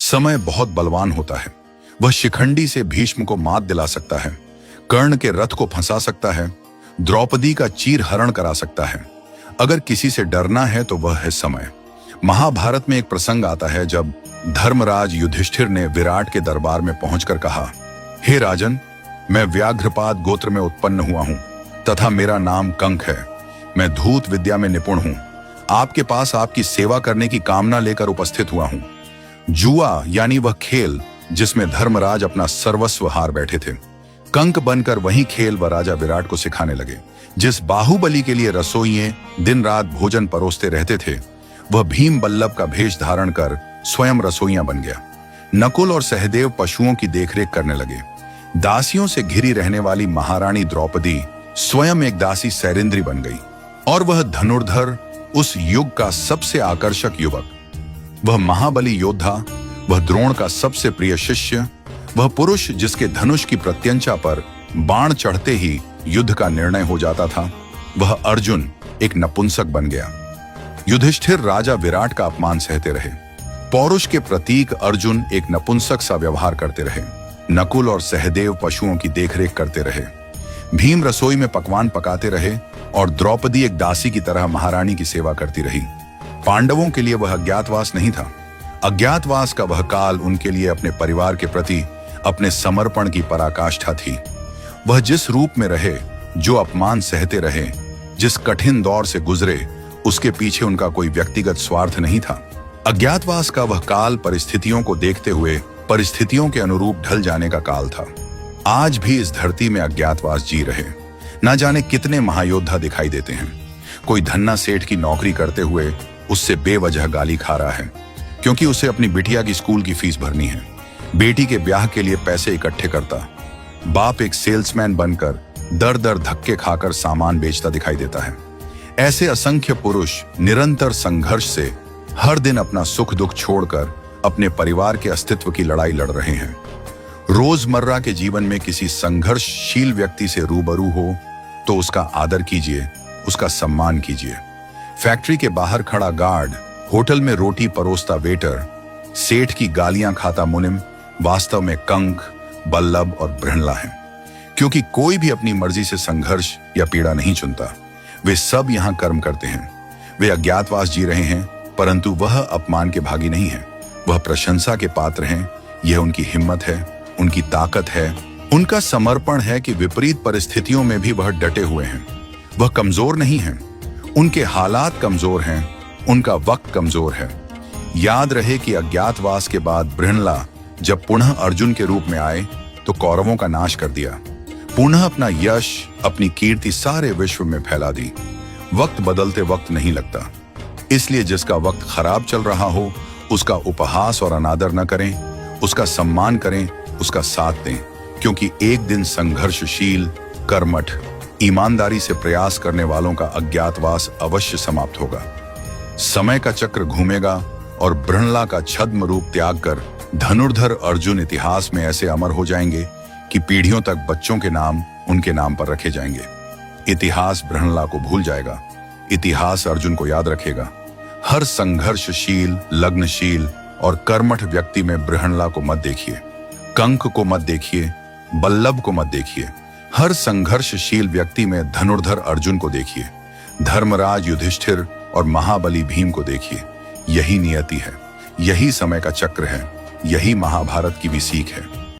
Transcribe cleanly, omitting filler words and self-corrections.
समय बहुत बलवान होता है। वह शिखंडी से भीष्म को मात दिला सकता है, कर्ण के रथ को फंसा सकता है, द्रौपदी का चीर हरण करा सकता है। अगर किसी से डरना है तो वह है समय। महाभारत में एक प्रसंग आता है जब धर्मराज युधिष्ठिर ने विराट के दरबार में पहुंचकर कहा, हे राजन, मैं व्याघ्रपाद गोत्र में उत्पन्न हुआ हूं तथा मेरा नाम कंक है। मैं धूत विद्या में निपुण हूं। आपके पास आपकी सेवा करने की कामना लेकर उपस्थित हुआ हूं। जुआ यानी वह खेल जिसमें धर्मराज अपना सर्वस्व हार बैठे थे, कंक बनकर वही खेल वह राजा विराट को सिखाने लगे। जिस बाहुबली के लिए रसोइये दिन रात भोजन परोसते रहते थे, वह भीम बल्लभ का भेष धारण कर स्वयं रसोइया बन गया। नकुल और सहदेव पशुओं की देखरेख करने लगे। दासियों से घिरी रहने वाली महारानी द्रौपदी स्वयं एक दासी सैरिंद्री बन गई और वह धनुर्धर, उस युग का सबसे आकर्षक युवक, वह महाबली योद्धा, वह द्रोण का सबसे प्रिय शिष्य, वह पुरुष जिसके धनुष की प्रत्यंचा पर बाण चढ़ते ही युद्ध का निर्णय हो जाता था, वह अर्जुन एक नपुंसक बन गया। युधिष्ठिर राजा विराट का अपमान सहते रहे। पौरुष के प्रतीक अर्जुन एक नपुंसक सा व्यवहार करते रहे। नकुल और सहदेव पशुओं की देखरेख करते रहे। भीम रसोई में पकवान पकाते रहे और द्रौपदी एक दासी की तरह महारानी की सेवा करती रही। पांडवों के लिए वह अज्ञातवास नहीं था। अज्ञातवास का वह काल उनके लिए अपने परिवार के प्रति अपने समर्पण की पराकाष्ठा थी। वह जिस रूप में रहे, जो अपमान सहते रहे, जिस कठिन दौर से गुजरे, उसके पीछे उनका कोई व्यक्तिगत स्वार्थ नहीं था। अज्ञातवास का वह काल परिस्थितियों को देखते हुए परिस्थितियों के अनुरूप ढल जाने का काल था। आज भी इस धरती में अज्ञातवास जी रहे। न जाने कितने महायोद्धा दिखाई देते हैं। कोई धन्ना सेठ की नौकरी करते हुए उससे बेवजह गाली खा रहा है क्योंकि उसे अपनी बिटिया की स्कूल की फीस भरनी है। बेटी के ब्याह के लिए पैसे इकट्ठे करता। बाप एक सेल्समैन बनकर दर दर धक्के खाकर सामान बेचता दिखाई देता है। ऐसे असंख्य पुरुष निरंतर संघर्ष से हर दिन अपना सुख दुख छोड़कर अपने परिवार के अस्तित्व की लड़ाई लड़ रहे हैं। रोजमर्रा के जीवन में किसी संघर्षशील व्यक्ति से रूबरू हो तो उसका आदर कीजिए, उसका सम्मान कीजिए। फैक्ट्री के बाहर खड़ा गार्ड, होटल में रोटी परोसता वेटर, सेठ की गालियां खाता मुनिम वास्तव में कंक, बल्लभ और बृहणला हैं। क्योंकि कोई भी अपनी मर्जी से संघर्ष या पीड़ा नहीं चुनता। वे सब यहां कर्म करते हैं। वे अज्ञातवास जी रहे हैं, परंतु वह अपमान के भागी नहीं है। वह प्रशंसा के पात्र हैं। यह उनकी हिम्मत है, उनकी ताकत है, उनका समर्पण है कि विपरीत परिस्थितियों में भी वह डटे हुए हैं। वह कमजोर नहीं हैं। उनके हालात कमजोर हैं, उनका वक्त कमजोर है। याद रहे कि अज्ञातवास के बाद बृहणला जब पुनः अर्जुन के रूप में आए तो कौरवों का नाश कर दिया। पुनः अपना यश, अपनी कीर्ति सारे विश्व में फैला दी। वक्त बदलते वक्त नहीं लगता, इसलिए जिसका वक्त खराब चल रहा हो उसका उपहास और अनादर न करें, उसका सम्मान करें, उसका साथ दें। क्योंकि एक दिन संघर्षशील, कर्मठ, ईमानदारी से प्रयास करने वालों का अज्ञातवास अवश्य समाप्त होगा। समय का चक्र घूमेगा और बृहणला का छद्म रूप त्याग कर धनुर्धर अर्जुन इतिहास में ऐसे अमर हो जाएंगे कि पीढ़ियों तक बच्चों के नाम उनके नाम पर रखे जाएंगे। इतिहास बृहणला को भूल जाएगा, इतिहास अर्जुन को याद रखेगा। हर संघर्षशील, लग्नशील और कर्मठ व्यक्ति में बृहणला को मत देखिए, कंक को मत देखिए, बल्लभ को मत देखिए। हर संघर्षशील व्यक्ति में धनुर्धर अर्जुन को देखिए, धर्मराज युधिष्ठिर और महाबली भीम को देखिए। यही नियति है, यही समय का चक्र है, यही महाभारत की भी सीख है।